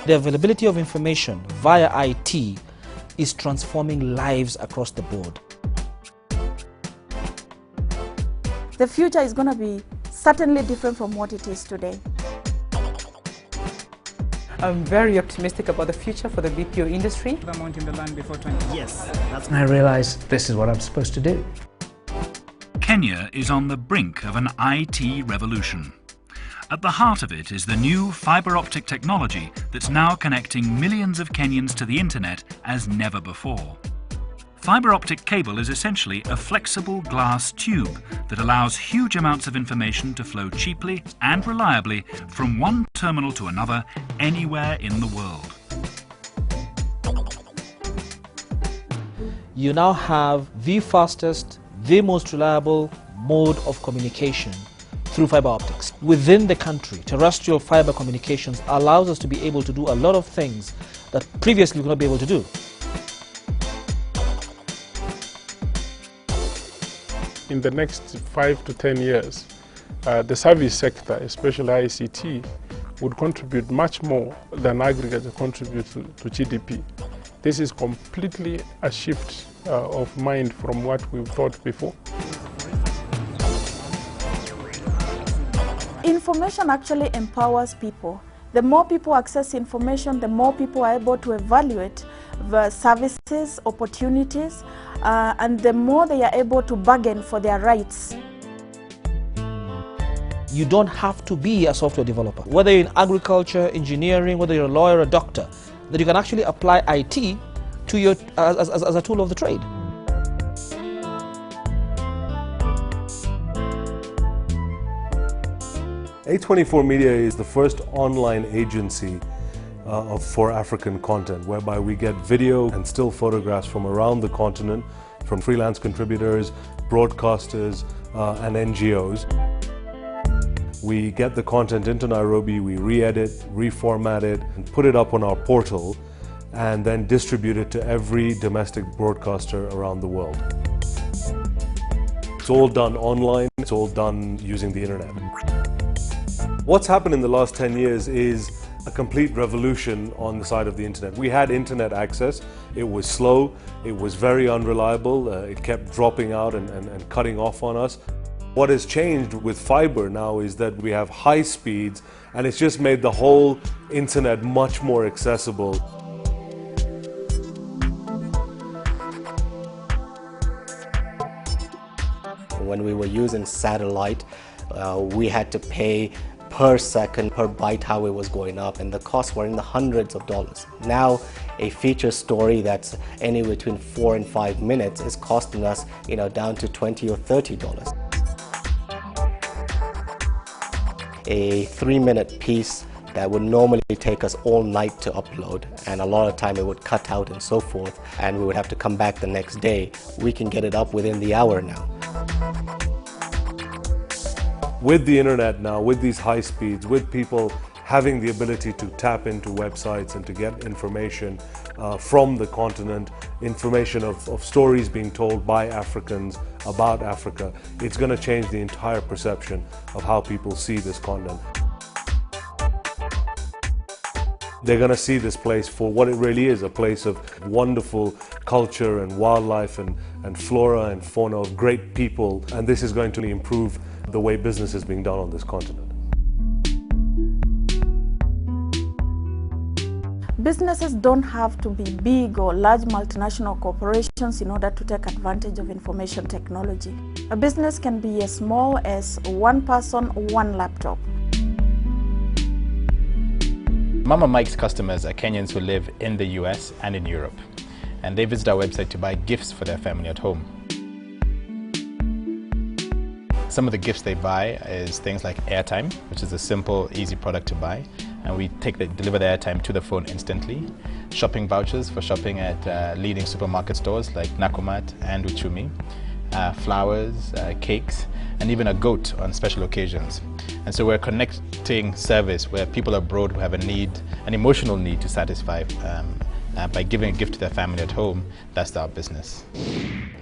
The availability of information via IT is transforming lives across the board. The future is going to be certainly different from what it is today. I'm very optimistic about the future for the BPO industry. I'm out in the land before 20. Yes, that's when I realized this is what I'm supposed to do. Kenya is on the brink of an IT revolution. At the heart of it is the new fibre optic technology that's now connecting millions of Kenyans to the internet as never before. Fibre optic cable is essentially a flexible glass tube that allows huge amounts of information to flow cheaply and reliably from one terminal to another anywhere in the world. You now have the fastest, the most reliable mode of communication through fiber optics. Within the country, terrestrial fiber communications allows us to be able to do a lot of things that previously we could not be able to do. In the next 5 to 10 years, the service sector, especially ICT, would contribute much more than aggregate contribute to GDP. This is completely a shift of mind from what we thought before. Information actually empowers people. The more people access information, the more people are able to evaluate the services, opportunities, and the more they are able to bargain for their rights. You don't have to be a software developer. Whether you're in agriculture, engineering, whether you're a lawyer or a doctor, that you can actually apply IT to your, as a tool of the trade. A24 Media is the first online agency for African content, whereby we get video and still photographs from around the continent, from freelance contributors, broadcasters, and NGOs. We get the content into Nairobi, we re-edit, reformat it, and put it up on our portal, and then distribute it to every domestic broadcaster around the world. It's all done online, it's all done using the internet. What's happened in the last 10 years is a complete revolution on the side of the internet. We had internet access, it was slow, it was very unreliable, it kept dropping out and cutting off on us. What has changed with fiber now is that we have high speeds, and it's just made the whole internet much more accessible. When we were using satellite, we had to pay per second, per byte, how it was going up, and the costs were in the hundreds of dollars. Now, a feature story that's anywhere between 4 and 5 minutes is costing us, down to $20 or $30. A 3-minute piece that would normally take us all night to upload, and a lot of time it would cut out and so forth, and we would have to come back the next day. We can get it up within the hour now. With the internet now, with these high speeds, with people having the ability to tap into websites and to get information from the continent, information of stories being told by Africans about Africa, it's going to change the entire perception of how people see this continent. They're going to see this place for what it really is, a place of wonderful culture and wildlife and flora and fauna, of great people, and this is going to improve the way business is being done on this continent. Businesses don't have to be big or large multinational corporations in order to take advantage of information technology. A business can be as small as one person, one laptop. Mama Mike's customers are Kenyans who live in the US and in Europe, and they visit our website to buy gifts for their family at home. Some of the gifts they buy is things like airtime, which is a simple, easy product to buy, and we deliver the airtime to the phone instantly. Shopping vouchers for shopping at leading supermarket stores like Nakumatt and Uchumi. Flowers, cakes, and even a goat on special occasions. And so we're connecting service where people abroad who have a need, an emotional need to satisfy, by giving a gift to their family at home. That's our business.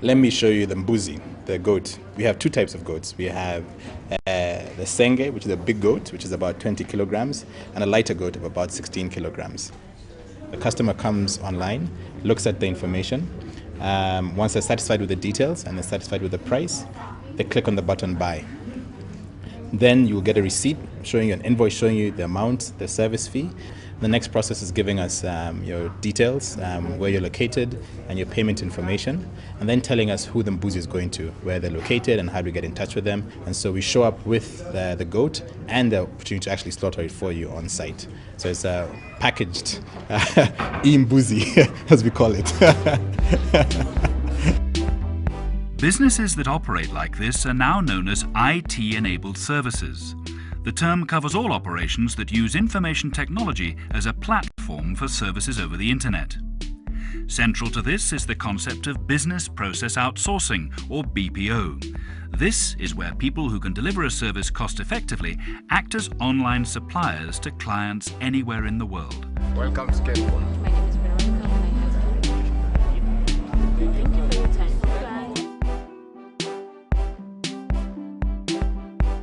Let me show you the mbuzi, the goat. We have two types of goats. We have the senge, which is a big goat, which is about 20 kilograms, and a lighter goat of about 16 kilograms. The customer comes online, looks at the information. Once they're satisfied with the details and they're satisfied with the price, they click on the button buy. Then you'll get a receipt showing you an invoice showing you the amount, the service fee. The next process is giving us your details, where you're located and your payment information, and then telling us who the mbuzi is going to, where they're located and how do we get in touch with them. And so we show up with the goat and the opportunity to actually slaughter it for you on site. So it's a packaged e-mbuzi, as we call it. Businesses that operate like this are now known as IT-enabled services. The term covers all operations that use information technology as a platform for services over the internet. Central to this is the concept of business process outsourcing, or BPO. This is where people who can deliver a service cost-effectively act as online suppliers to clients anywhere in the world. Welcome to Kenco. My name is Veronica. Thank you for your time.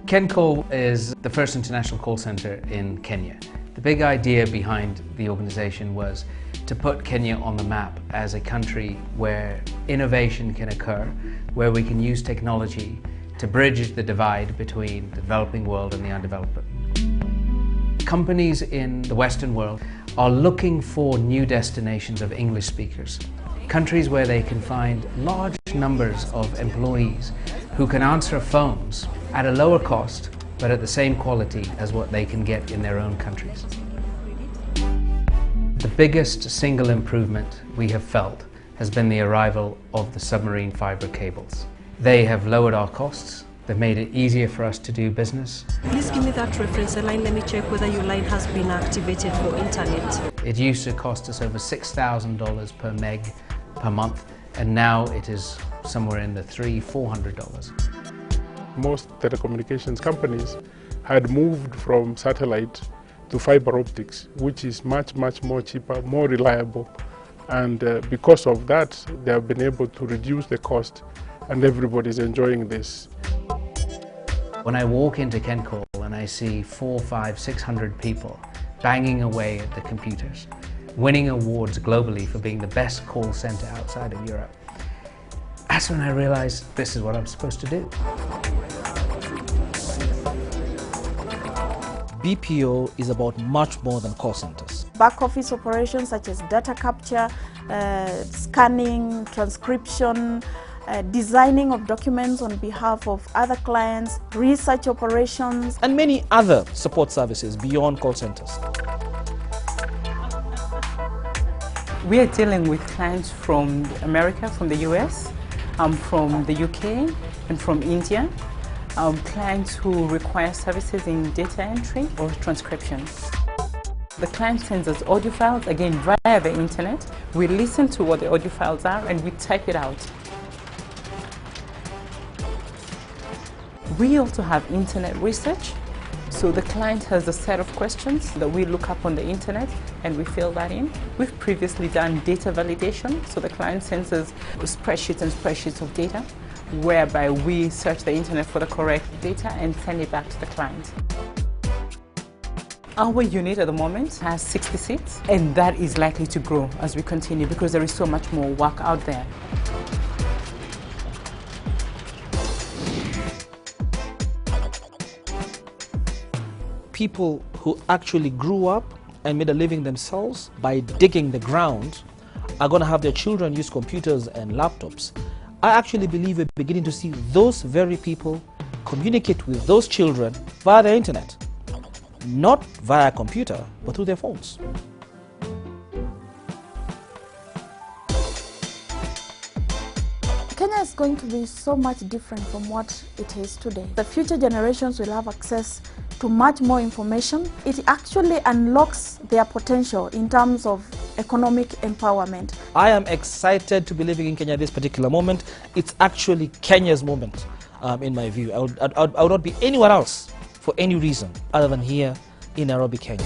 Kenco is the first international call center in Kenya. The big idea behind the organization was to put Kenya on the map as a country where innovation can occur, where we can use technology to bridge the divide between the developing world and the undeveloped. Companies in the Western world are looking for new destinations of English speakers, countries where they can find large numbers of employees who can answer phones at a lower cost, but at the same quality as what they can get in their own countries. The biggest single improvement we have felt has been the arrival of the submarine fiber cables. They have lowered our costs, they've made it easier for us to do business. Please give me that reference line, let me check whether your line has been activated for internet. It used to cost us over $6,000 per meg per month, and now it is somewhere in the $300–400. Most telecommunications companies had moved from satellite to fiber optics, which is much more cheaper, more reliable. And because of that, they have been able to reduce the cost, and everybody's enjoying this. When I walk into Kenco and I see 400, 500, 600 people banging away at the computers, winning awards globally for being the best call center outside of Europe, that's when I realized this is what I'm supposed to do. BPO is about much more than call centers. Back office operations such as data capture, scanning, transcription, designing of documents on behalf of other clients, research operations, and many other support services beyond call centers. We are dealing with clients from America, from the US, from the UK, and from India. Clients who require services in data entry or transcription. The client sends us audio files, again via the internet. We listen to what the audio files are and we type it out. We also have internet research. So the client has a set of questions that we look up on the internet and we fill that in. We've previously done data validation. So the client sends us spreadsheets and spreadsheets of data, whereby we search the internet for the correct data and send it back to the client. Our unit at the moment has 60 seats, and that is likely to grow as we continue because there is so much more work out there. People who actually grew up and made a living themselves by digging the ground are going to have their children use computers and laptops. I actually believe we're beginning to see those very people communicate with those children via the internet. Not via computer, but through their phones. Kenya is going to be so much different from what it is today. The future generations will have access to much more information. It actually unlocks their potential in terms of economic empowerment. I am excited to be living in Kenya at this particular moment. It's actually Kenya's moment, in my view. I would not be anywhere else for any reason other than here in Nairobi, Kenya.